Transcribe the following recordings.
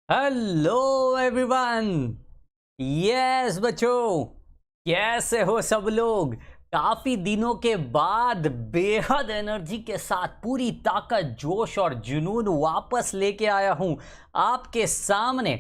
Hello everyone. Yes बच्चों, कैसे हो सब लोग। काफी दिनों के बाद बेहद एनर्जी के साथ पूरी ताकत जोश और जुनून वापस लेके आया हूं आपके सामने,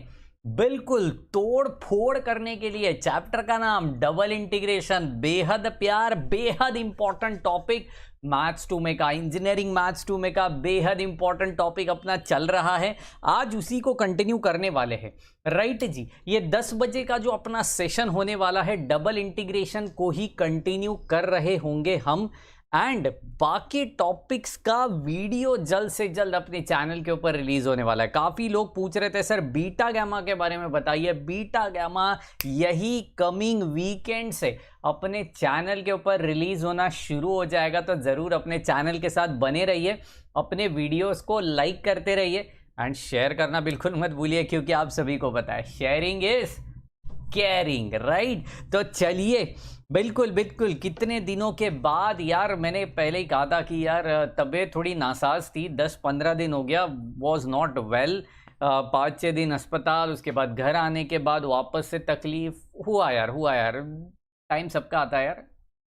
बिल्कुल तोड़ फोड़ करने के लिए। चैप्टर का नाम डबल इंटीग्रेशन, बेहद प्यार, बेहद इंपॉर्टेंट टॉपिक। मैथ्स 2 में का, इंजीनियरिंग मैथ्स 2 में का बेहद इंपॉर्टेंट टॉपिक अपना चल रहा है। आज उसी को कंटिन्यू करने वाले हैं, राइट जी। ये 10 बजे का जो अपना सेशन होने वाला है, डबल इंटीग्रेशन को ही कंटिन्यू कर रहे होंगे हम। एंड बाकी टॉपिक्स का वीडियो जल्द से जल्द अपने चैनल के ऊपर रिलीज होने वाला है। काफी लोग पूछ रहे थे सर बीटा गैमा के बारे में बताइए। बीटा गैमा यही कमिंग वीकेंड से अपने चैनल के ऊपर रिलीज होना शुरू हो जाएगा, तो जरूर अपने चैनल के साथ बने रहिए, अपने वीडियोस को लाइक करते रहिए एंड शेयर करना बिल्कुल मत भूलिए, क्योंकि आप सभी को पता है शेयरिंग इज केयरिंग, राइट। तो चलिए, बिल्कुल बिल्कुल कितने दिनों के बाद यार, मैंने पहले ही कहा था कि यार तबीयत थोड़ी नासाज थी, 10-15 दिन हो गया, वॉज नॉट वेल। 5-6 दिन अस्पताल, उसके बाद घर आने के बाद वापस से तकलीफ हुआ यार। टाइम सबका आता है यार।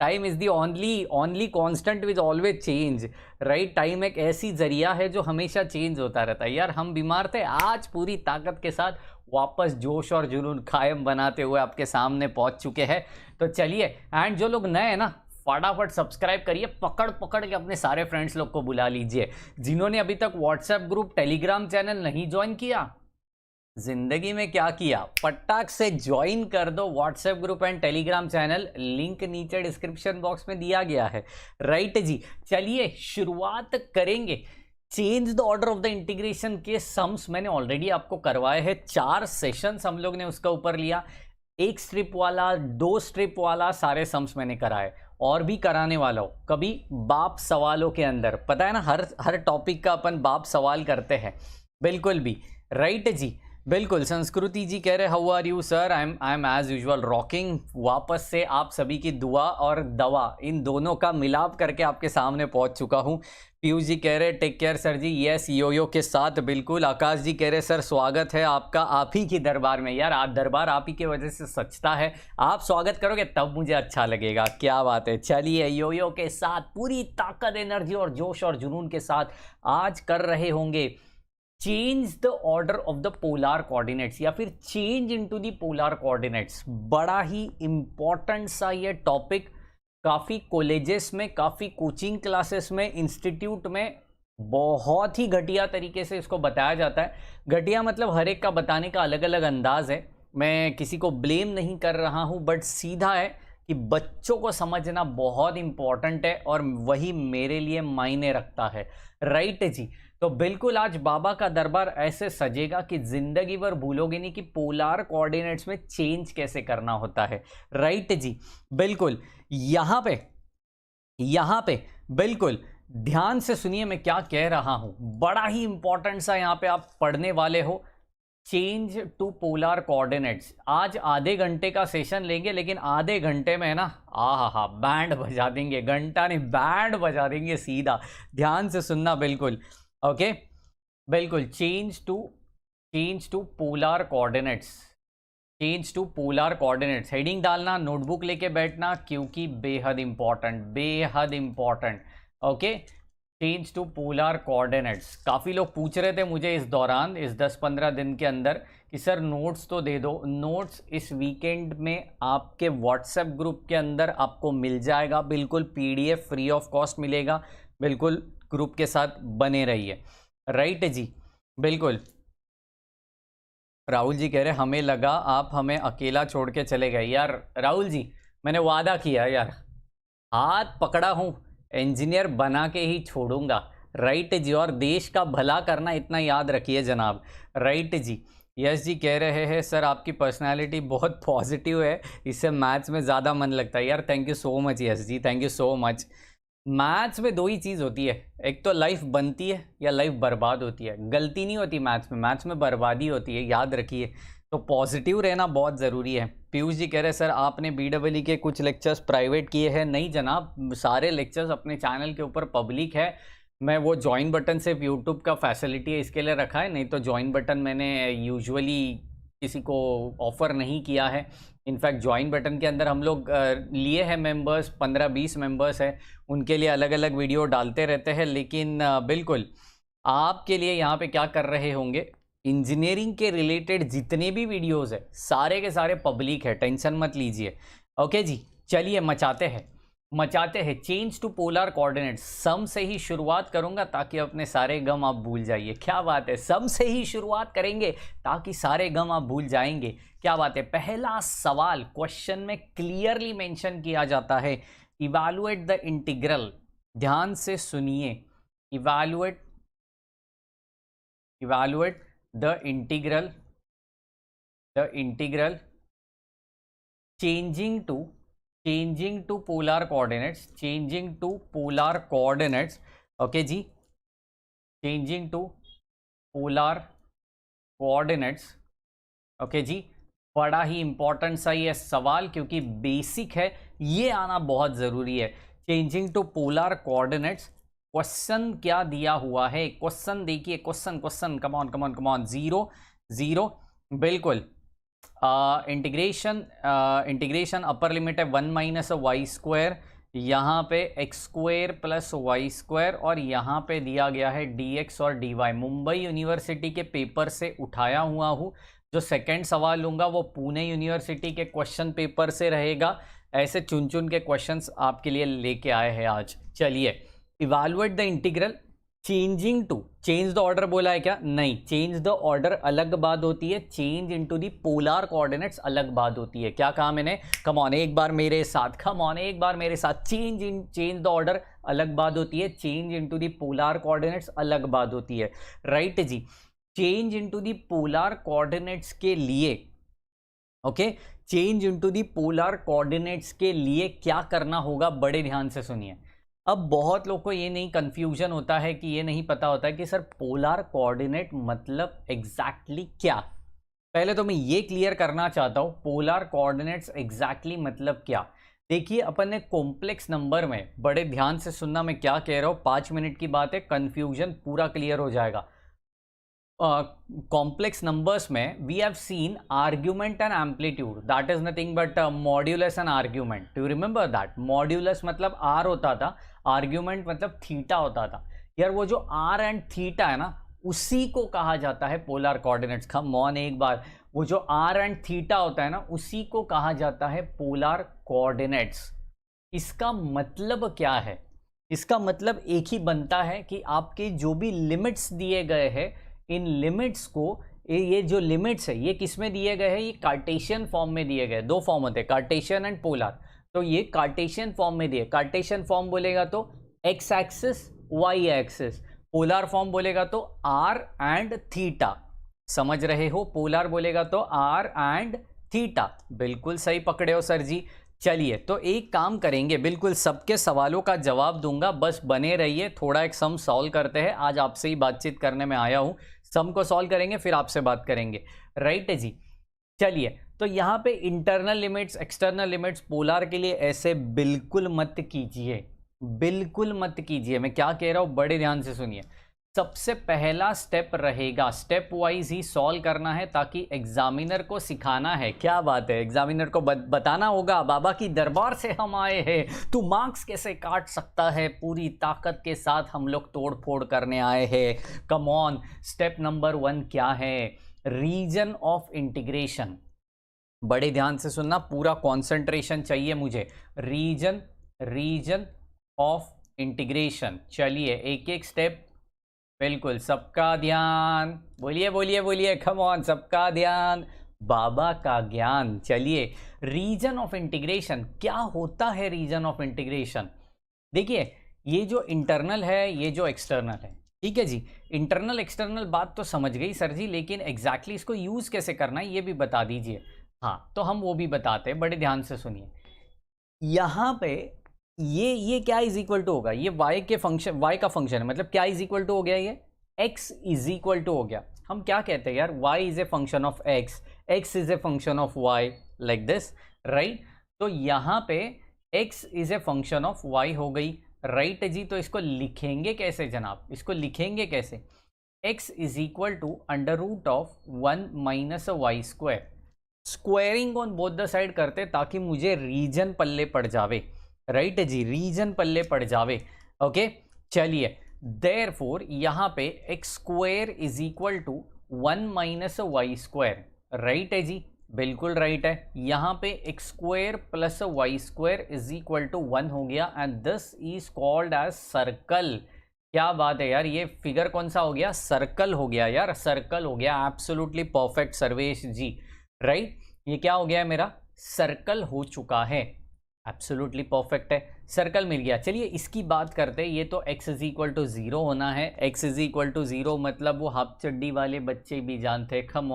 Time is the only constant which always change, right. Time एक ऐसी जरिया है जो हमेशा चेंज होता रहता है यार। हम बीमार थे, आज पूरी ताकत के साथ वापस जोश और जुनून कायम बनाते हुए आपके सामने पहुंच चुके हैं। तो चलिए, एंड जो लोग नए हैं ना, फटाफट सब्सक्राइब करिए, पकड़ पकड़ के अपने सारे फ्रेंड्स लोग को बुला लीजिए। जिन्होंने अभी तक व्हाट्सएप ग्रुप, टेलीग्राम चैनल नहीं ज्वाइन किया, जिंदगी में क्या किया, फटाक से ज्वाइन कर दो WhatsApp group and Telegram channel. Link नीचे डिस्क्रिप्शन बॉक्स में दिया गया है, राइट जी। चलिए शुरुआत करेंगे। Change the order of the integration के सम्स मैंने ऑलरेडी आपको करवाए हैं। 4 सेशंस हम लोग ने उसका ऊपर लिया। 1 स्ट्रिप वाला, 2 स्ट्रिप वाला, सारे सम्स मैंने कराए और भी कराने वाला हूं। कभी बाप सवालों के अंदर, पता है ना, हर टॉपिक का अपन बाप सवाल करते हैं, बिल्कुल भी, राइट जी। बिल्कुल। संस्कृति जी कह रहे how are you sir, I am as usual rocking. वापस से आप सभी की दुआ और दवा, इन दोनों का मिलाप करके आपके सामने पहुंच चुका हूं। पीयूष जी कह रहे टेक केयर सर जी, यस योयो के साथ बिल्कुल। आकाश जी कह रहे सर स्वागत है आपका आप ही की दरबार में। यार आप दरबार आप ही की वजह से सचता है, आप स्वागत करोगे तब मुझे अच्छा लगेगा। क्या बात है। चलिए, योयो के साथ पूरी ताकत, एनर्जी और जोश और जुनून के साथ आज कर रहे होंगे change the order of the polar coordinates, या फिर change into the polar coordinates. बड़ा ही इंपॉर्टेंट सा ये टॉपिक, काफ़ी कॉलेजेस में, काफ़ी कोचिंग क्लासेस में, इंस्टीट्यूट में बहुत ही घटिया तरीके से इसको बताया जाता है। घटिया मतलब हर एक का बताने का अलग अलग अंदाज है। मैं किसी को ब्लेम नहीं कर रहा हूँ, बट सीधा है कि बच्चों को समझना बहुत इंपॉर्टेंट है और वही मेरे लिए मायने रखता है, राइट जी। तो बिल्कुल आज बाबा का दरबार ऐसे सजेगा कि जिंदगी भर भूलोगे नहीं कि पोलार कोऑर्डिनेट्स में चेंज कैसे करना होता है, राइट जी। बिल्कुल यहां पे बिल्कुल ध्यान से सुनिए मैं क्या कह रहा हूं, बड़ा ही इंपॉर्टेंट सा यहां पे आप पढ़ने वाले हो। Change to polar coordinates. आज आधे घंटे का सेशन लेंगे, लेकिन आधे घंटे में है ना, हा बैंड बजा देंगे, घंटा नहीं बैंड बजा देंगे सीधा। ध्यान से सुनना बिल्कुल, ओके। बिल्कुल, change to polar coordinates, change to polar coordinates. Heading डालना, नोटबुक लेके बैठना, क्योंकि बेहद important, okay. Change to polar coordinates. काफ़ी लोग पूछ रहे थे मुझे इस दौरान, इस 10-15 दिन के अंदर, कि सर नोट्स तो दे दो। नोट्स इस वीकेंड में आपके व्हाट्सएप ग्रुप के अंदर आपको मिल जाएगा, बिल्कुल पीडीएफ फ्री ऑफ कॉस्ट मिलेगा। बिल्कुल ग्रुप के साथ बने रहिए, राइट जी। बिल्कुल। राहुल जी कह रहे हमें लगा आप हमें अकेला छोड़ के चले गए। यार राहुल जी, मैंने वादा किया यार, हाथ पकड़ा हूँ, इंजीनियर बना के ही छोड़ूंगा, राइट जी। और देश का भला करना इतना याद रखिए जनाब, राइट जी। यस जी कह रहे हैं सर आपकी पर्सनालिटी बहुत पॉजिटिव है, इससे मैथ्स में ज़्यादा मन लगता है। यार thank you so much yes जी, thank you so much. Maths में 2 ही चीज़ होती है, एक तो लाइफ बनती है या लाइफ बर्बाद होती है। गलती नहीं होती मैथ्स में बर्बादी होती है, याद रखिए। तो पॉजिटिव रहना बहुत ज़रूरी है। पीयूष जी कह रहे हैं सर आपने BEE के कुछ लेक्चर्स प्राइवेट किए हैं। नहीं जनाब, सारे लेक्चर्स अपने चैनल के ऊपर पब्लिक है। मैं वो ज्वाइन बटन सिर्फ यूट्यूब का फैसिलिटी है इसके लिए रखा है, नहीं तो ज्वाइन बटन मैंने यूजुअली किसी को ऑफ़र नहीं किया है। इनफैक्ट ज्वाइन बटन के अंदर हम लोग लिए हैं मेंबर्स, 15-20 मेंबर्स हैं, उनके लिए अलग अलग वीडियो डालते रहते हैं। लेकिन बिल्कुल आपके लिए यहाँ पे क्या कर रहे होंगे, इंजीनियरिंग के रिलेटेड जितने भी वीडियोज़ है सारे के सारे पब्लिक है, टेंशन मत लीजिए। ओके जी, चलिए मचाते हैं चेंज टू पोलर कोऑर्डिनेट्स। सम से ही शुरुआत करूंगा ताकि अपने सारे गम आप भूल जाइए। क्या बात है, सम से ही शुरुआत करेंगे ताकि सारे गम आप भूल जाएंगे। क्या बात है। पहला सवाल क्वेश्चन में क्लियरली मेंशन किया जाता है, इवैल्यूएट द इंटीग्रल। ध्यान से सुनिए, evaluate the integral changing to polar coordinates, okay जी, changing to polar coordinates, okay जी। बड़ा ही इंपॉर्टेंट सा ये सवाल, क्योंकि बेसिक है, ये आना बहुत जरूरी है। Changing to polar coordinates, question क्या दिया हुआ है, क्वेश्चन देखिए, क्वेश्चन कम ऑन 0 बिल्कुल। इंटीग्रेशन अपर लिमिट है 1 माइनस वाई स्क्वायर, यहाँ पे x square plus y square, और यहाँ पे दिया गया है dx और dy। मुंबई यूनिवर्सिटी के पेपर से उठाया हुआ हूँ। जो सेकंड सवाल लूँगा वो पुणे यूनिवर्सिटी के क्वेश्चन पेपर से रहेगा। ऐसे चुन चुन के क्वेश्चंस आपके लिए लेके आए हैं आज। चलिए, evaluate the integral changing to, change the order बोला है क्या? नहीं, चेंज द ऑर्डर अलग बात होती है, change into the polar coordinates अलग बात होती है। क्या कहा मैंने? कम ऑन एक बार मेरे साथ, चेंज द ऑर्डर अलग बात होती है, change into the polar coordinates अलग बात होती है। राइट जी, change into the polar coordinates के लिए, okay, change into the polar coordinates के लिए क्या करना होगा, बड़े ध्यान से सुनिए। अब बहुत लोग को ये नहीं कंफ्यूजन होता है कि ये नहीं पता होता है कि सर पोलर कोऑर्डिनेट मतलब एग्जैक्टली क्या। पहले तो मैं ये क्लियर करना चाहता हूँ, पोलर कोऑर्डिनेट्स एग्जैक्टली मतलब क्या। देखिए, अपन ने कॉम्प्लेक्स नंबर में, बड़े ध्यान से सुनना मैं क्या कह रहा हूँ, 5 मिनट की बात है, कंफ्यूजन पूरा क्लियर हो जाएगा। complex numbers में we have seen argument and amplitude, that is nothing but modulus and argument. Do you remember that? modulus मतलब r होता था, argument मतलब थीटा होता था। यार वो जो r and थीटा है ना, उसी को कहा जाता है पोलर कोऑर्डिनेट्स। कम ऑन एक बार, वो जो r and थीटा होता है ना, उसी को कहा जाता है पोलर कोऑर्डिनेट्स। इसका मतलब क्या है? इसका मतलब एक ही बनता है कि आपके जो भी लिमिट्स दिए गए हैं, इन लिमिट्स को, ये जो लिमिट्स है ये किस में दिए गए हैं? ये कार्टेशियन फॉर्म में दिए गए। दो फॉर्म होते हैं, कार्टेशियन एंड पोलर। तो ये कार्टेशियन फॉर्म में दिए। कार्टेशियन फॉर्म बोलेगा तो x axis y axis, polar form बोलेगा तो आर एंड थीटा। समझ रहे हो? पोलर बोलेगा तो आर एंड थीटा। बिल्कुल सही पकड़े हो सर जी। चलिए, तो एक काम करेंगे, बिल्कुल सबके सवालों का जवाब दूंगा, बस बने रहिए। थोड़ा एक सम सॉल्व करते हैं, आज आपसे ही बातचीत करने में आया हूं। सम को सॉल्व करेंगे फिर आपसे बात करेंगे। राइट है जी। चलिए, तो यहाँ पे internal limits, external limits polar के लिए ऐसे बिल्कुल मत कीजिए, बिल्कुल मत कीजिए। मैं क्या कह रहा हूँ, बड़े ध्यान से सुनिए। सबसे पहला स्टेप रहेगा, स्टेप वाइज ही सॉल्व करना है, ताकि एग्जामिनर को सिखाना है। क्या बात है, एग्जामिनर को बताना होगा, बाबा की दरबार से हम आए हैं, तू मार्क्स कैसे काट सकता है, पूरी ताकत के साथ हम लोग तोड़ फोड़ करने आए हैं। कम ऑन, स्टेप नंबर 1 क्या है? Region of integration. बड़े ध्यान से सुनना, पूरा कॉन्सेंट्रेशन चाहिए मुझे। Region of integration. चलिए, एक एक स्टेप, बिल्कुल सबका ध्यान, बोलिए बोलिए बोलिए, कम ऑन, सबका ध्यान, बाबा का ज्ञान। चलिए, रीजन ऑफ इंटीग्रेशन क्या होता है? रीजन ऑफ इंटीग्रेशन, देखिए, ये जो इंटरनल है, ये जो एक्सटर्नल है, ठीक है जी। इंटरनल एक्सटर्नल बात तो समझ गई सर जी, लेकिन एग्जैक्टली इसको यूज कैसे करना है ये भी बता दीजिए। हाँ, तो हम वो भी बताते हैं, बड़े ध्यान से सुनिए। यहाँ पे ये क्या इज इक्वल टू होगा? ये y के फंक्शन, y का फंक्शन है, मतलब क्या इज इक्वल टू हो गया? ये x इज इक्वल टू हो गया। हम क्या कहते हैं यार, y is a function of x, x is a function of y, like this, right. तो यहाँ पे x is a function of y हो गई। राइट जी। तो इसको लिखेंगे कैसे जनाब, इसको लिखेंगे कैसे? x is equal to under root of 1 minus y square, squaring on both the side करते ताकि मुझे रीजन पल्ले पड़ जावे, राइट जी, रीजन पल्ले पड़ जावे। ओके चलिए, देयरफॉर यहाँ पे x square is equal to 1 minus y square, right है जी, बिल्कुल राइट है। यहाँ पे x square plus y square is equal to 1 हो गया and this is called as circle. क्या बात है यार, ये फिगर कौन सा हो गया? सर्कल हो गया यार, सर्कल हो गया। एब्सोल्युटली परफेक्ट सर्वेश जी, राइट। ये क्या हो गया मेरा? सर्कल हो चुका है, एब्सोल्युटली परफेक्ट है, सर्कल मिल गया। चलिए इसकी बात करते हैं। ये तो x इज इक्वल टू 0 होना है, x इज इक्वल टू 0 मतलब वो हाफ चड्डी वाले बच्चे भी जानते हैं, कम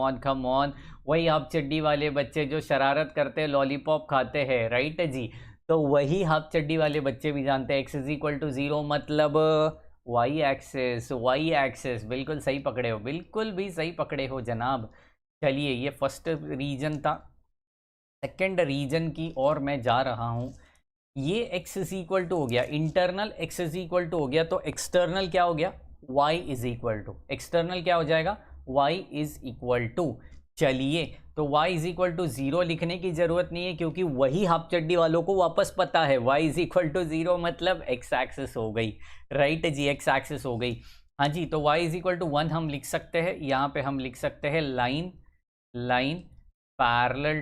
ऑन, वही हाफ चड्डी वाले बच्चे जो शरारत करते हैं, लॉलीपॉप खाते हैं, राइट जी। तो वही हाफ चड्डी वाले बच्चे भी जानते हैं x इज इक्वल टू 0 मतलब वाई एक्सेस, बिल्कुल सही पकड़े हो, बिल्कुल भी सही पकड़े हो जनाब। चलिए ये फर्स्ट रीजन था, सेकेंड रीजन की ओर मैं जा रहा हूं। ये x इज इक्वल टू हो गया, internal x is equal to हो गया, तो एक्सटर्नल क्या हो गया? y is equal to, external क्या हो जाएगा? y is equal to. चलिए तो y इज इक्वल टू 0 लिखने की जरूरत नहीं है क्योंकि वही हाफ चड्डी वालों को वापस पता है y इज इक्वल टू 0 मतलब x एक्सिस हो गई, राइट जी, x एक्सिस हो गई। हाँ जी, तो y इज इक्वल टू 1 हम लिख सकते हैं, यहाँ पे हम लिख सकते हैं line parallel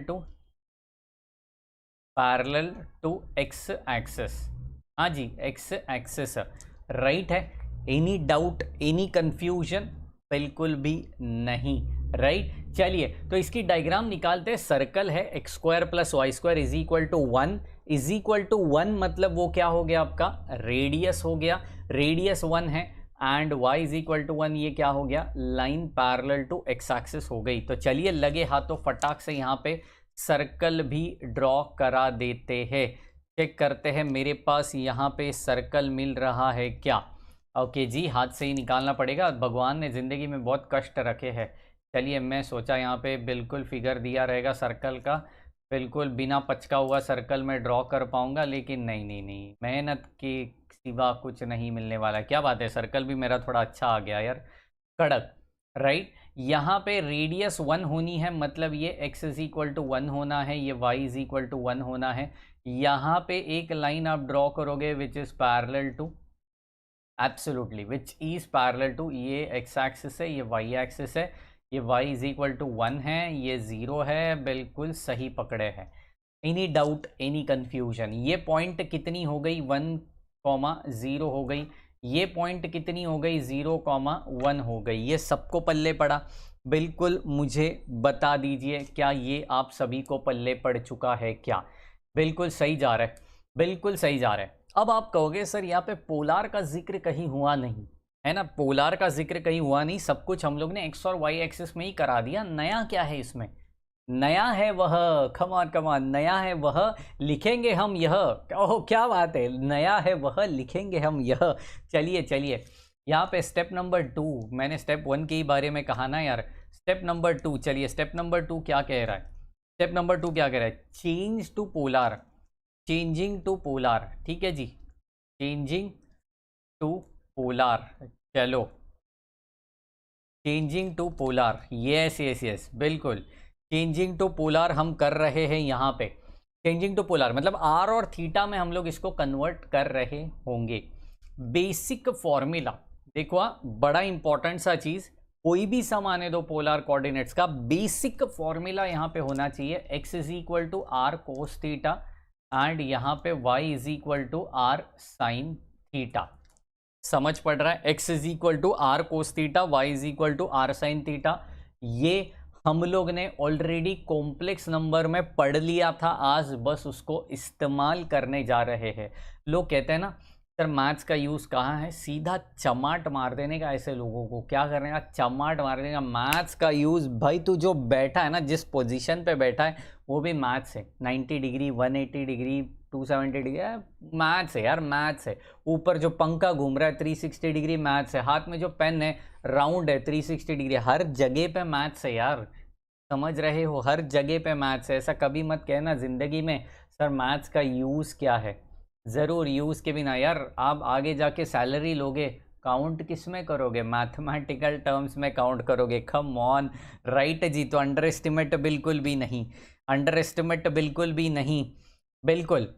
to x axis. हाँ जी, x एक्सिस, राइट है। Any doubt, any confusion? बिल्कुल भी नहीं, राइट। चलिए तो इसकी डायग्राम निकालते हैं। सर्कल है, x square plus y square is equal to 1, is equal to 1 मतलब वो क्या हो गया आपका? रेडियस हो गया, रेडियस 1 है and y is equal to 1, ये क्या हो गया? Line parallel to x axis हो गई। तो चलिए लगे हाथों फटाक से यहाँ पे सर्कल भी ड्रॉ करा देते हैं। चेक करते हैं मेरे पास यहाँ पे सर्कल मिल रहा है क्या। ओके जी, हाथ से ही निकालना पड़ेगा, भगवान ने ज़िंदगी में बहुत कष्ट रखे हैं। चलिए मैं सोचा यहाँ पे बिल्कुल फिगर दिया रहेगा सर्कल का, बिल्कुल बिना पचका हुआ सर्कल में ड्रॉ कर पाऊँगा, लेकिन नहीं, मेहनत के सिवा कुछ नहीं मिलने वाला। क्या बात है, सर्कल भी मेरा थोड़ा अच्छा आ गया यार, कड़क, राइट। यहाँ पे रेडियस 1 होनी है मतलब ये x इज इक्वल टू 1 होना है, ये y इज इक्वल टू 1 होना है। यहाँ पे एक लाइन आप ड्रॉ करोगे which is parallel to, absolutely which is parallel to, ये x एक्सिस है, ये y एक्सिस है, ये y इज इक्वल टू 1 है, ये 0 है, बिल्कुल सही पकड़े हैं। Any doubt, any confusion? ये पॉइंट कितनी हो गई? 1,0 हो गई। ये पॉइंट कितनी हो गई? 0,1 हो गई। ये सबको पल्ले पड़ा? बिल्कुल मुझे बता दीजिए, क्या ये आप सभी को पल्ले पड़ चुका है क्या? बिल्कुल सही जा रहा है, बिल्कुल सही जा रहा है। अब आप कहोगे सर यहाँ पे पोलार का जिक्र कहीं हुआ नहीं है ना, पोलार का जिक्र कहीं हुआ नहीं, सब कुछ हम लोग ने एक्स और वाई एक्सिस में ही करा दिया। नया क्या है इसमें? नया है वह, कमान, नया है वह लिखेंगे हम यह। ओह क्या बात है, नया है वह लिखेंगे हम यह। चलिए यहाँ पे स्टेप नंबर 2, मैंने स्टेप 1 के ही बारे में कहा ना यार, स्टेप नंबर 2। चलिए स्टेप नंबर 2 क्या कह रहा है? स्टेप नंबर 2 क्या कह रहा है? Change to polar, changing to polar, ठीक है जी, चेंजिंग टू पोलार। चलो चेंजिंग टू पोलार, यस बिल्कुल, चेंजिंग टू पोलार हम कर रहे हैं यहाँ पे। चेंजिंग टू पोलार मतलब आर और थीटा में हम लोग इसको कन्वर्ट कर रहे होंगे। बेसिक फॉर्मूला देखो, बड़ा इंपॉर्टेंट सा चीज, कोई भी सम आने दो पोलार कोऑर्डिनेट्स का, बेसिक फॉर्मूला यहाँ पे होना चाहिए x is equal to r cos theta and यहाँ पे y is equal to r sine theta. समझ पड़ रहा है? x is equal to r cos theta, y is equal to r sine theta. ये हम लोग ने ऑलरेडी कॉम्प्लेक्स नंबर में पढ़ लिया था, आज बस उसको इस्तेमाल करने जा रहे हैं। लोग कहते हैं ना सर मैथ्स का यूज़ कहाँ है, सीधा चमाट मार देने का। ऐसे लोगों को क्या करने का? चमाट मार देने का। मैथ्स का यूज़ भाई, तू जो बैठा है ना, जिस पोजीशन पे बैठा है वो भी मैथ्स है। 90 डिग्री, 180 डिग्री, 270 डिग्री, मैथ्स है यार, मैथ्स है। ऊपर जो पंखा घूम रहा है 360 डिग्री, मैथ्स है। हाथ में जो पेन है राउंड है 360 डिग्री, हर जगह पे मैथ्स है यार, समझ रहे हो? हर जगह पे मैथ्स है। ऐसा कभी मत कहना ज़िंदगी में सर मैथ्स का यूज़ क्या है। ज़रूर यूज़ के बिना यार आप आगे जाके सैलरी लोगे, काउंट किस में करोगे? मैथमेटिकल टर्म्स में काउंट करोगे। कम ऑन, राइट जी। तो अंडर एस्टिमेट बिल्कुल भी नहीं, अंडर एस्टिमेट बिल्कुल भी नहीं, बिल्कुल।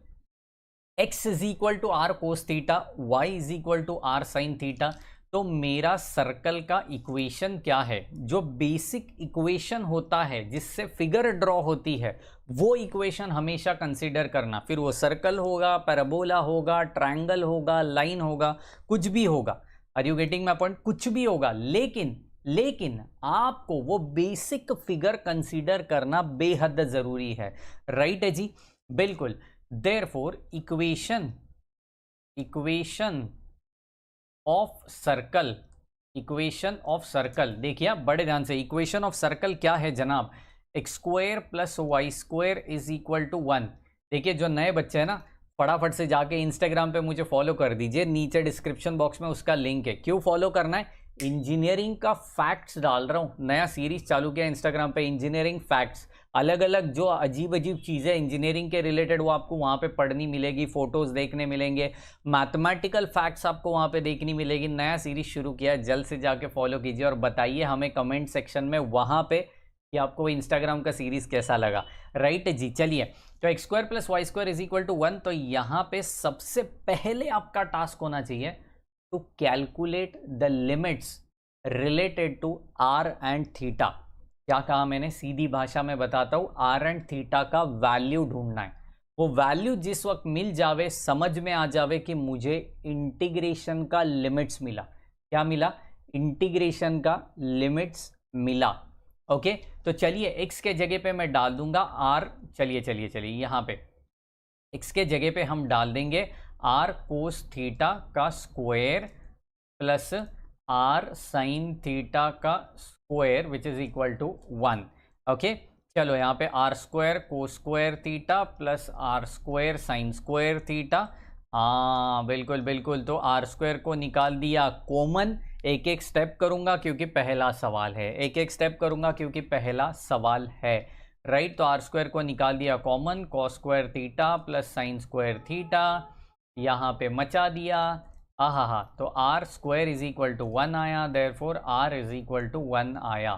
x is equal to r cos theta, y is equal to r sine theta. तो मेरा सर्कल का इक्वेशन क्या है? जो बेसिक इक्वेशन होता है जिससे फिगर ड्रॉ होती है, वो इक्वेशन हमेशा कंसीडर करना। फिर वो सर्कल होगा, पैराबोला होगा, ट्रायंगल होगा, लाइन होगा, कुछ भी होगा। Are you getting my point? कुछ भी होगा, लेकिन आपको वो बेसिक फिगर कंसीडर करना बेहद जरूरी है। राइट है जी, बिल्कुल। Therefore equation of circle, equation of circle, देखिए बड़े ध्यान से, इक्वेशन ऑफ सर्कल क्या है जनाब? X square plus y square is equal to 1। देखिए जो नए बच्चे हैं ना, फटाफट से जाके इंस्टाग्राम पे मुझे फॉलो कर दीजिए, नीचे डिस्क्रिप्शन बॉक्स में उसका लिंक है। क्यों फॉलो करना है? इंजीनियरिंग का फैक्ट्स डाल रहा हूँ, नया सीरीज चालू किया इंस्टाग्राम पे, इंजीनियरिंग फैक्ट्स। अलग अलग जो अजीब अजीब चीज़ें इंजीनियरिंग के रिलेटेड वो आपको वहाँ पे पढ़नी मिलेगी, फोटोज़ देखने मिलेंगे, मैथमेटिकल फैक्ट्स आपको वहाँ पे देखनी मिलेगी। नया सीरीज शुरू किया है, जल्द से जाके फॉलो कीजिए और बताइए हमें कमेंट सेक्शन में वहाँ पे कि आपको इंस्टाग्राम का सीरीज कैसा लगा। राइट जी, चलिए। तो x square plus y square is equal to 1। तो यहाँ पे सबसे पहले आपका टास्क होना चाहिए to calculate the limits related to r and theta. क्या कहा मैंने? सीधी भाषा में बताता हूं, आर एंड थीटा का वैल्यू ढूंढना है। वो वैल्यू जिस वक्त मिल जावे, समझ में आ जावे कि मुझे इंटीग्रेशन का लिमिट्स मिला। क्या मिला? इंटीग्रेशन का लिमिट्स मिला। ओके, तो चलिए x के जगह पे मैं डाल दूंगा r। चलिए यहाँ पे x के जगह पे हम डाल देंगे r कोस थीटा का square plus r sine theta का square which is equal to 1। Okay, चलो यहाँ पे r square cos square theta plus r square sine square theta. हाँ बिल्कुल बिल्कुल। तो आर स्क्वायर को निकाल दिया कॉमन, एक एक स्टेप करूंगा क्योंकि पहला सवाल है, एक एक स्टेप करूंगा क्योंकि पहला सवाल है। राइट, तो आर स्क्वायर को निकाल दिया common, cos square theta plus sine square theta, यहाँ पे मचा दिया। हाँ, तो r square is equal to 1 आया, therefore r is equal to 1 आया।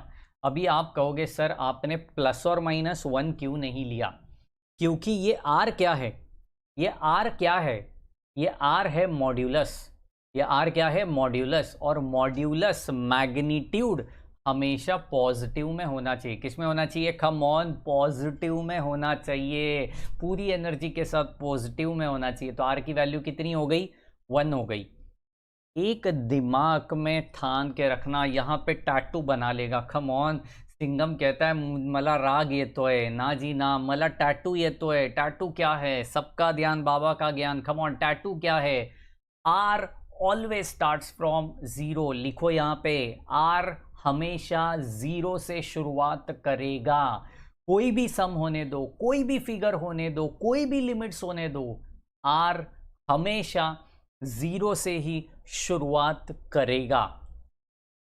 अभी आप कहोगे सर आपने प्लस और माइनस 1 क्यों नहीं लिया? क्योंकि ये आर क्या है? ये आर क्या है? ये आर है मॉड्यूलस। ये आर क्या है? मॉड्यूलस। और मॉड्यूलस मैग्नीट्यूड हमेशा पॉजिटिव में होना चाहिए। किस में होना चाहिए? कम ऑन, पॉजिटिव में होना चाहिए, पूरी एनर्जी के साथ पॉजिटिव में होना चाहिए। तो आर की वैल्यू कितनी हो गई? 1 हो गई। एक दिमाग में थान के रखना, यहाँ पे टैटू बना लेगा। कम ऑन, सिंगम कहता है मला राग ये तो है ना जी ना, मला टैटू ये तो है। टैटू क्या है? सबका ध्यान बाबा का ज्ञान। कम ऑन, टैटू क्या है? R always starts from zero. लिखो यहाँ पे, आर हमेशा जीरो से शुरुआत करेगा। कोई भी सम होने दो, कोई भी फिगर होने दो, कोई भी लिमिट्स होने दो, आर हमेशा जीरो से ही शुरुआत करेगा।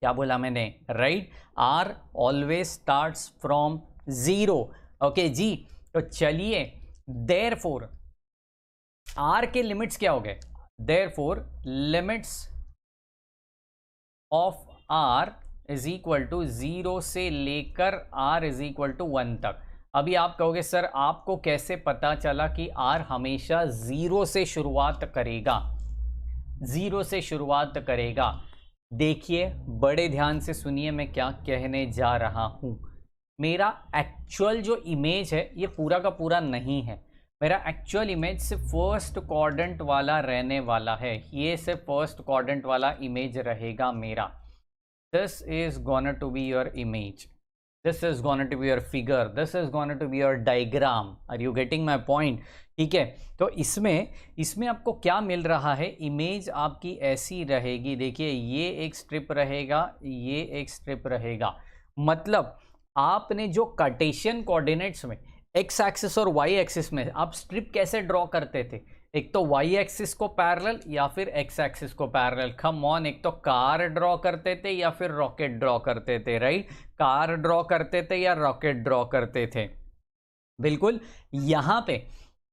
क्या बोला मैंने? Right, r always starts from zero. Okay जी, तो चलिए, देयरफॉर आर के लिमिट्स क्या हो गए? Therefore limits of r is equal to 0 से लेकर आर इज इक्वल टू 1 तक। अभी आप कहोगे सर आपको कैसे पता चला कि आर हमेशा 0 से शुरुआत करेगा? 0 से शुरुआत करेगा। देखिए बड़े ध्यान से सुनिए मैं क्या कहने जा रहा हूं। मेरा एक्चुअल जो इमेज है ये पूरा का पूरा नहीं है। मेरा एक्चुअल इमेज सिर्फ फर्स्ट क्वाड्रेंट वाला रहने वाला है। ये सिर्फ फर्स्ट क्वाड्रेंट वाला इमेज रहेगा मेरा। This is gonna to be your image, this is gonna to be your figure, this is gonna to be your diagram. Are you getting my point? ठीक है, तो इसमें आपको क्या मिल रहा है? इमेज आपकी ऐसी रहेगी। देखिए ये एक स्ट्रिप रहेगा, ये एक स्ट्रिप रहेगा। मतलब आपने जो कार्टेशियन कोऑर्डिनेट्स में एक्स एक्सिस और वाई एक्सिस में आप स्ट्रिप कैसे ड्रॉ करते थे? एक तो वाई एक्सिस को पैरेलल या फिर एक्स एक्सिस को पैरेलल। कम ऑन, एक तो कार ड्रॉ करते थे या फिर रॉकेट ड्रॉ करते थे। राइट, कार ड्रॉ करते थे या रॉकेट ड्रॉ करते थे। बिल्कुल।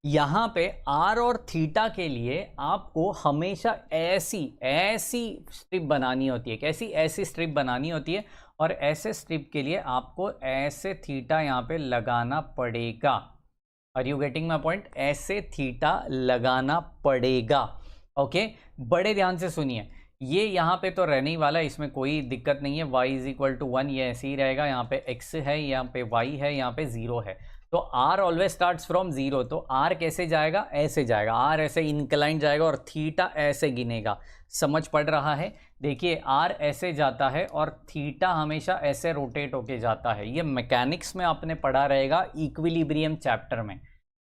यहाँ पे आर और थीटा के लिए आपको हमेशा ऐसी स्ट्रिप बनानी होती है। कैसी? ऐसी स्ट्रिप बनानी होती है, और ऐसे स्ट्रिप के लिए आपको ऐसे थीटा यहाँ पे लगाना पड़ेगा। Are you getting my point? ऐसे थीटा लगाना पड़ेगा। ओके, बड़े ध्यान से सुनिए। ये यहाँ पे तो रहने ही वाला है, इसमें कोई दिक्कत नहीं है। y इज इक्वल टू 1, ये ऐसे ही रहेगा। यहाँ पे x है, यहाँ पे y है, यहाँ पे 0 है। तो r ऑलवेज स्टार्ट्स फ्रॉम 0। तो r कैसे जाएगा? ऐसे जाएगा। r ऐसे इंक्लाइन जाएगा और थीटा ऐसे गिनेगा। समझ पड़ रहा है? देखिए, r ऐसे जाता है और थीटा हमेशा ऐसे रोटेट होके जाता है। ये मैकेनिक्स में आपने पढ़ा रहेगा, इक्विलिब्रियम चैप्टर में।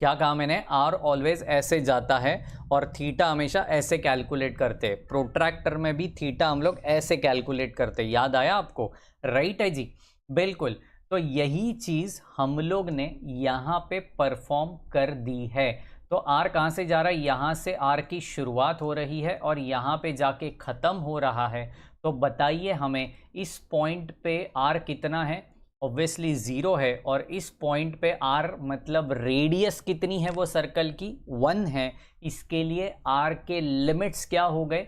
क्या कहा मैंने? आर ऑलवेज ऐसे जाता है और थीटा हमेशा ऐसे कैलकुलेट करते हैं। प्रोट्रैक्टर में भी थीटा हम लोग ऐसे कैलकुलेट करते हैं। याद आया आपको? राइट है जी, बिल्कुल। तो यही चीज़ हम लोग ने यहाँ पे परफॉर्म कर दी है। तो आर कहाँ से जा रहा है? यहाँ से आर की शुरुआत हो रही है और यहाँ पे जाके ख़त्म हो रहा है। तो बताइए हमें, इस पॉइंट पे आर कितना है? ऑब्वियसली 0 है। और इस पॉइंट पे आर मतलब रेडियस कितनी है वो सर्कल की? 1 है। इसके लिए आर के लिमिट्स क्या हो गए?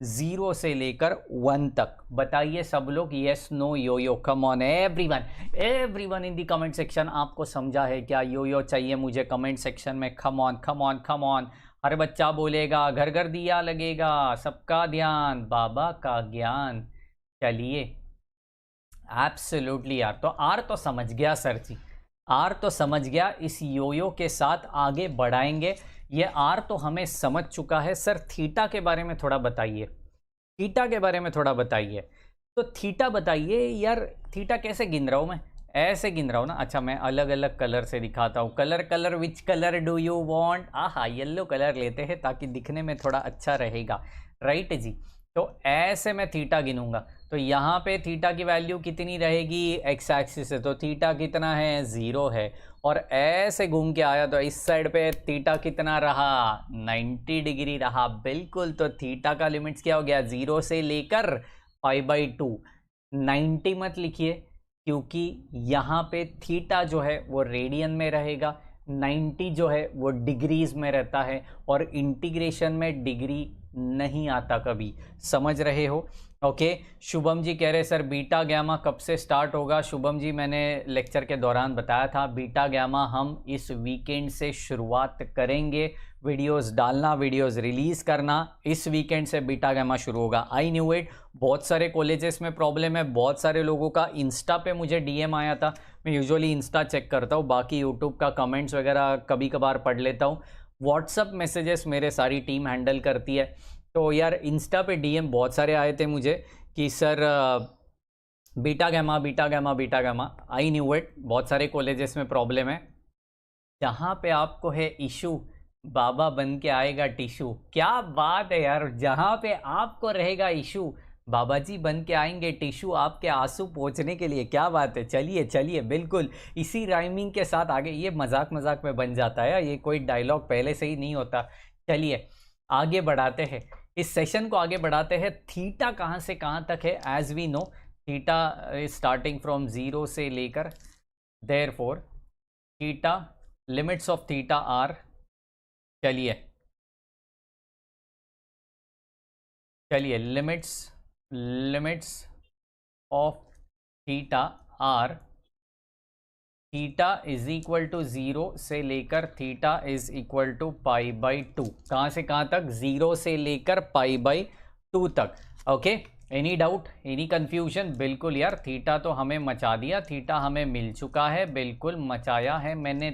0 से लेकर 1 तक। बताइए सब लोग, yes no yo? Come on everyone in the comment section. आपको समझा है क्या? यो चाहिए मुझे कमेंट सेक्शन में। Come on. हर बच्चा बोलेगा, घर घर दिया लगेगा, सबका ध्यान, बाबा का ज्ञान। चलिए, एब्सोल्युटली यार। तो आर तो समझ गया सर जी, आर तो समझ गया। इस योयो के साथ आगे बढ़ाएंगे। ये आर तो हमें समझ चुका है। सर थीटा के बारे में थोड़ा बताइए, थीटा के बारे में थोड़ा बताइए। तो थीटा बताइए यार, थीटा कैसे गिन रहा हूँ मैं? ऐसे गिन रहा हूँ ना। अच्छा, मैं अलग अलग कलर से दिखाता हूँ। Colour which colour do you want? आहा, येलो कलर लेते हैं ताकि दिखने में थोड़ा अच्छा रहेगा। राइट जी। तो ऐसे मैं थीटा गिनूंगा। तो यहाँ पे थीटा की वैल्यू कितनी रहेगी? एक्स एक्सिस से। तो थीटा कितना है? 0 है। और ऐसे घूम के आया तो इस साइड पे थीटा कितना रहा? 90 डिग्री रहा। बिल्कुल। तो थीटा का लिमिट्स क्या हो गया? 0 से लेकर π/2। 90 मत लिखिए, क्योंकि यहाँ पे थीटा जो है वो रेडियन में रहेगा, 90 जो है वो डिग्रीज में रहता है, और इंटीग्रेशन में डिग्री नहीं आता कभी। समझ रहे हो? ओके। शुभम जी कह रहे सर बीटा गैमा कब से स्टार्ट होगा? शुभम जी, मैंने लेक्चर के दौरान बताया था, बीटा गैमा हम इस वीकेंड से शुरुआत करेंगे। वीडियोस डालना, वीडियोस रिलीज करना, इस वीकेंड से बीटा गैमा शुरू होगा। आई न्यू इट। बहुत सारे कॉलेजेस में प्रॉब्लम है। बहुत सारे लोगों का इंस्टा पे मुझे डीएम आया था। मैं यूजुअली इंस्टा चेक करता हूँ, बाकी यूट्यूब का कमेंट्स वगैरह कभी कभार पढ़ लेता हूँ। व्हाट्सअप मैसेजेस मेरे सारी टीम हैंडल करती है। तो यार इंस्टा पे डीएम बहुत सारे आए थे मुझे कि sir beta gamma. I knew it. बहुत सारे कॉलेजेस में प्रॉब्लम है। जहाँ पे आपको है इशू, बाबा बन के आएगा टिशू। क्या बात है यार। जहाँ पे आपको रहेगा इशू, बाबा जी बन के आएंगे टिशू आपके आंसू पोंछने के लिए। क्या बात है। चलिए बिल्कुल इसी राइमिंग के साथ आगे। ये मजाक में बन जाता है, ये कोई डायलॉग पहले से ही नहीं होता। चलिए आगे बढ़ाते हैं, इस सेशन को आगे बढ़ाते हैं। थीटा कहाँ से कहाँ तक है? As we know, theta is starting from 0 से लेकर, therefore theta, limits of theta are. चलिए limits of theta are. Theta is equal to 0 से लेकर थीटा इज इक्वल टू π/2। कहाँ से कहाँ तक? 0 से लेकर π/2 तक। Okay, any doubt, any confusion? बिल्कुल यार, थीटा तो हमें मचा दिया, थीटा हमें मिल चुका है, बिल्कुल मचाया है मैंने।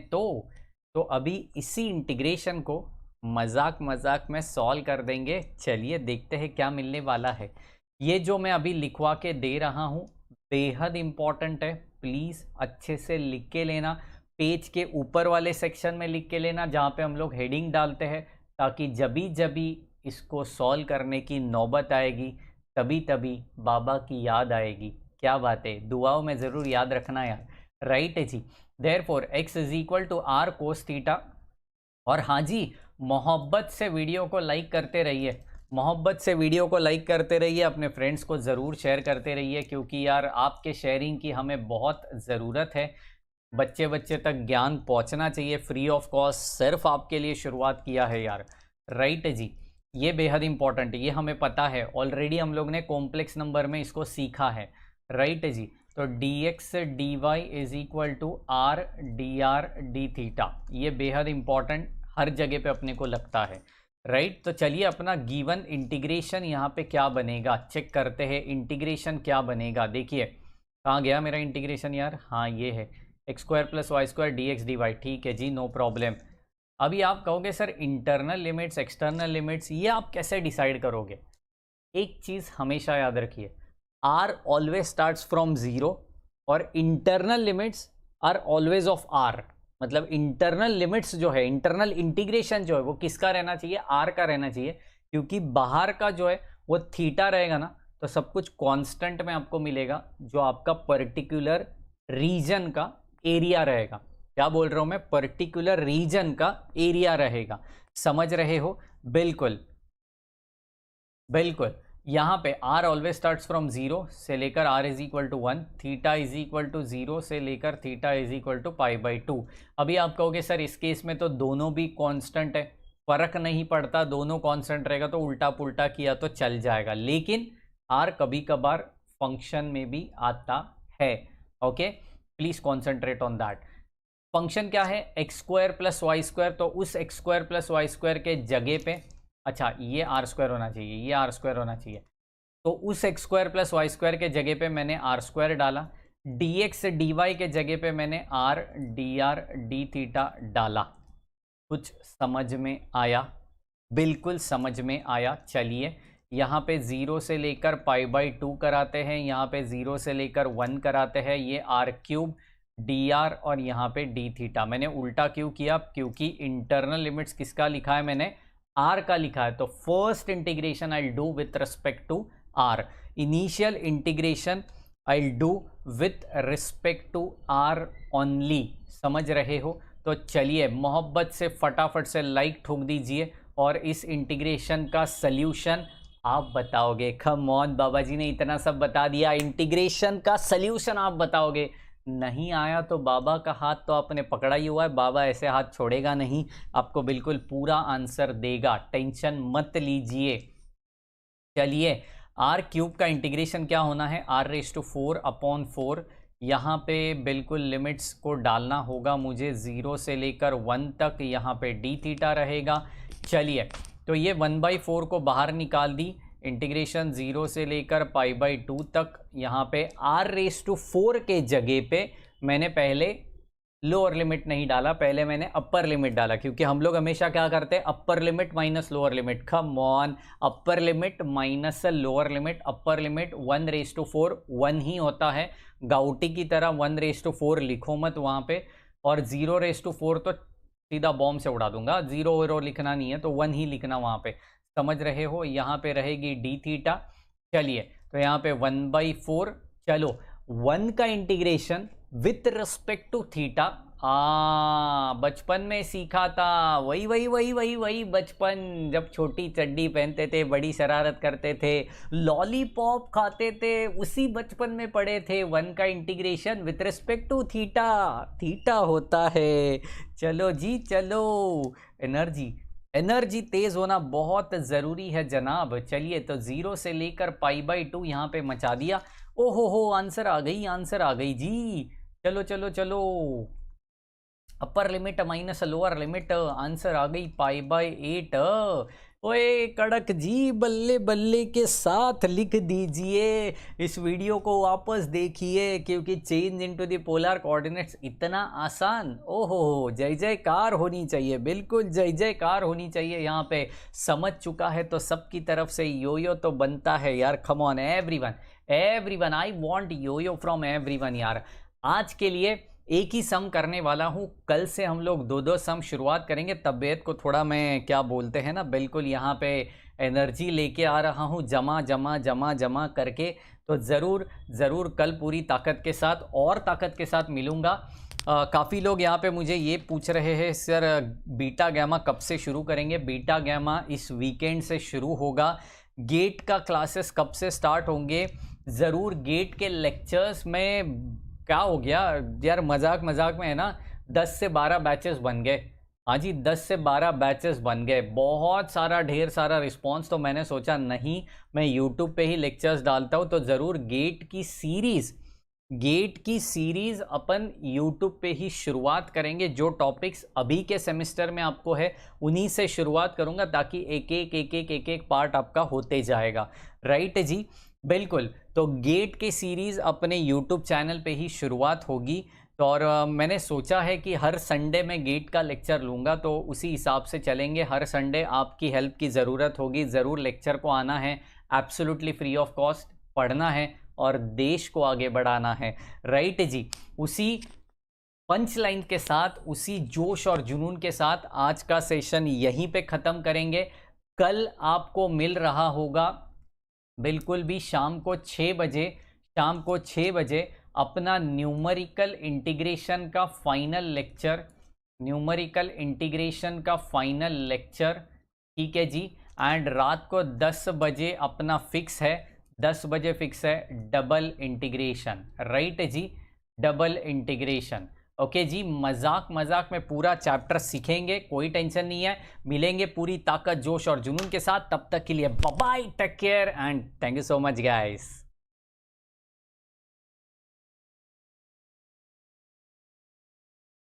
तो अभी इसी इंटीग्रेशन को मजाक में सॉल्व कर देंगे। चलिए देखते हैं क्या मिलने वाला है। ये जो मैं अभी लिखवा के दे रहा हूँ बेहद इंपॉर्टेंट है। प्लीज़ अच्छे से लिख के लेना। पेज के ऊपर वाले सेक्शन में लिख के लेना, जहाँ पे हम लोग हेडिंग डालते हैं, ताकि जभी इसको सॉल्व करने की नौबत आएगी तभी बाबा की याद आएगी। क्या बात है। दुआओं में ज़रूर याद रखना यार। राइट है जी। Therefore x is equal to r cos theta. और हाँ जी, मोहब्बत से वीडियो को लाइक करते रहिए, अपने फ्रेंड्स को ज़रूर शेयर करते रहिए, क्योंकि यार आपके शेयरिंग की हमें बहुत ज़रूरत है। बच्चे बच्चे तक ज्ञान पहुंचना चाहिए, फ्री ऑफ कॉस्ट सिर्फ आपके लिए शुरुआत किया है यार, राइट जी। ये बेहद इंपॉर्टेंट है, ये हमें पता है ऑलरेडी, हम लोग ने कॉम्प्लेक्स नंबर में इसको सीखा है, राइट जी। तो d x d y is equal to r d theta, ये बेहद इंपॉर्टेंट हर जगह पे अपने को लगता है, राइट। तो चलिए अपना गिवन इंटीग्रेशन यहाँ पे क्या बनेगा चेक करते हैं। इंटीग्रेशन क्या बनेगा, देखिए कहाँ गया मेरा इंटीग्रेशन यार, हाँ ये है x square plus y square d x d y, ठीक है जी, नो प्रॉब्लम। अभी आप कहोगे sir internal limits external limits ये आप कैसे डिसाइड करोगे। एक चीज़ हमेशा याद रखिए, r always starts from zero और internal limits are always of r. मतलब इंटरनल लिमिट्स जो है, इंटरनल इंटीग्रेशन जो है वो किसका रहना चाहिए, आर का रहना चाहिए, क्योंकि बाहर का जो है वो थीटा रहेगा ना, तो सब कुछ कांस्टेंट में आपको मिलेगा, जो आपका पर्टिकुलर रीजन का एरिया रहेगा। क्या बोल रहा हूं मैं, पर्टिकुलर रीजन का एरिया रहेगा, समझ रहे हो, बिल्कुल बिल्कुल। यहाँ पे r always starts from zero से लेकर r is equal to 1, theta is equal to 0 से लेकर थीटा इज इक्वल टू π/2। अभी आप कहोगे सर इस केस में तो दोनों भी कांस्टेंट है, फर्क नहीं पड़ता, दोनों कांस्टेंट रहेगा तो उल्टा पुल्टा किया तो चल जाएगा, लेकिन r कभी कभार फंक्शन में भी आता है, okay, please concentrate on that. Function क्या है, x square plus y square, तो उस x square plus y square के जगह पे, अच्छा ये आर स्क्वायर होना चाहिए, ये आर स्क्वायर होना चाहिए, तो उस x square plus y square के जगह पे मैंने आर स्क्वायर डाला, डी एक्स डी वाई के जगह पे मैंने आर डी थीटा डाला। कुछ समझ में आया, बिल्कुल समझ में आया। चलिए यहाँ पे 0 से लेकर π/2 कराते हैं, यहाँ पे 0 से लेकर 1 कराते हैं, ये आर क्यूब डी आर और यहाँ पे डी थीटा। मैंने उल्टा क्यों किया, क्योंकि इंटरनल लिमिट्स किसका लिखा है मैंने, आर का लिखा है, तो first integration I do with respect to r, initial integration I do with respect to r only, समझ रहे हो। तो चलिए मोहब्बत से फटाफट से लाइक ठोक दीजिए और इस इंटीग्रेशन का सल्यूशन आप बताओगे। कम ऑन, बाबा जी ने इतना सब बता दिया, इंटीग्रेशन का सल्यूशन आप बताओगे। नहीं आया तो बाबा का हाथ तो आपने पकड़ा ही हुआ है, बाबा ऐसे हाथ छोड़ेगा नहीं, आपको बिल्कुल पूरा आंसर देगा, टेंशन मत लीजिए। चलिए आर क्यूब का इंटीग्रेशन क्या होना है, r⁴/4, यहाँ पे बिल्कुल लिमिट्स को डालना होगा मुझे 0 से लेकर 1 तक, यहाँ पे डी थीटा रहेगा। चलिए तो ये 1/4 को बाहर निकाल दी, इंटीग्रेशन 0 से लेकर π/2 तक, यहाँ पे r⁴ के जगह पे मैंने पहले लोअर लिमिट नहीं डाला, पहले मैंने अपर लिमिट डाला, क्योंकि हम लोग हमेशा क्या करते हैं, अपर limit minus lower limit. Come on, upper limit minus lower limit, upper limit 1⁴ 1 ही होता है, गाउटी की तरह 1⁴ लिखो मत वहाँ पे, और 0⁴ तो सीधा बॉम्ब से उड़ा दूंगा, 0 लिखना नहीं है, तो 1 ही लिखना वहाँ पे, समझ रहे हो। यहाँ पे रहेगी डी थीटा। चलिए तो यहाँ पे 1/4, चलो 1 का integration with respect to theta, बचपन में सीखा था, वही बचपन, जब छोटी चड्डी पहनते थे, बड़ी शरारत करते थे, लॉलीपॉप खाते थे, उसी बचपन में पढ़े थे। 1 का integration with respect to theta होता है। चलो जी चलो, एनर्जी तेज होना बहुत ज़रूरी है जनाब। चलिए तो 0 से लेकर π/2 यहाँ पे मचा दिया। ओहो आंसर आ गई जी। चलो upper limit minus lower limit, answer आ गई π/8। ओए कड़क जी, बल्ले बल्ले के साथ लिख दीजिए, इस वीडियो को वापस देखिए, क्योंकि change into the polar coordinates इतना आसान, ओहो जय जयकार होनी चाहिए, बिल्कुल जय जयकार होनी चाहिए। यहाँ पे समझ चुका है तो सबकी तरफ से योयो तो बनता है यार। Come on everyone, I want yoyo from everyone यार। आज के लिए एक ही सम करने वाला हूँ, कल से हम लोग 2-2 सम शुरुआत करेंगे। तबीयत को थोड़ा मैं क्या बोलते हैं ना, बिल्कुल यहाँ पे एनर्जी लेके आ रहा हूँ जमा करके, तो ज़रूर कल पूरी ताकत के साथ और ताकत के साथ मिलूँगा। काफ़ी लोग यहाँ पे मुझे ये पूछ रहे हैं सर बीटा गैमा कब से शुरू करेंगे। बीटा गैमा इस वीकेंड से शुरू होगा। गेट का क्लासेस कब से स्टार्ट होंगे, ज़रूर गेट के लेक्चर्स में क्या हो गया यार, मजाक मजाक में है ना, 10 से 12 बैचेस बन गए। हाँ जी, 10 से 12 बैचेस बन गए, बहुत सारा ढेर सारा रिस्पांस। तो मैंने सोचा नहीं, मैं यूट्यूब पे ही लेक्चर्स डालता हूँ, तो ज़रूर गेट की सीरीज अपन यूट्यूब पे ही शुरुआत करेंगे। जो टॉपिक्स अभी के सेमेस्टर में आपको है उन्हीं से शुरुआत करूंगा, ताकि एक एक पार्ट आपका होते जाएगा। राइट जी, बिल्कुल। तो गेट की सीरीज अपने यूट्यूब चैनल पे ही शुरुआत होगी। तो और मैंने सोचा है कि हर संडे में गेट का लेक्चर लूँगा, तो उसी हिसाब से चलेंगे। हर संडे आपकी हेल्प की ज़रूरत होगी, ज़रूर लेक्चर को आना है, एब्सोल्युटली फ्री ऑफ कॉस्ट पढ़ना है और देश को आगे बढ़ाना है। राइट जी, उसी पंच लाइन के साथ, उसी जोश और जुनून के साथ आज का सेशन यहीं पे ख़त्म करेंगे। कल आपको मिल रहा होगा बिल्कुल भी शाम को 6 बजे, अपना न्यूमेरिकल इंटीग्रेशन का फाइनल लेक्चर, ठीक है जी। एंड रात को 10 बजे अपना फिक्स है, 10 बजे फिक्स है डबल इंटीग्रेशन। राइट जी, डबल इंटीग्रेशन। ओके जी, मजाक मजाक में पूरा चैप्टर सीखेंगे, कोई टेंशन नहीं है। मिलेंगे पूरी ताकत, जोश और जुनून के साथ। तब तक के लिए bye bye, take care and thank you so much guys.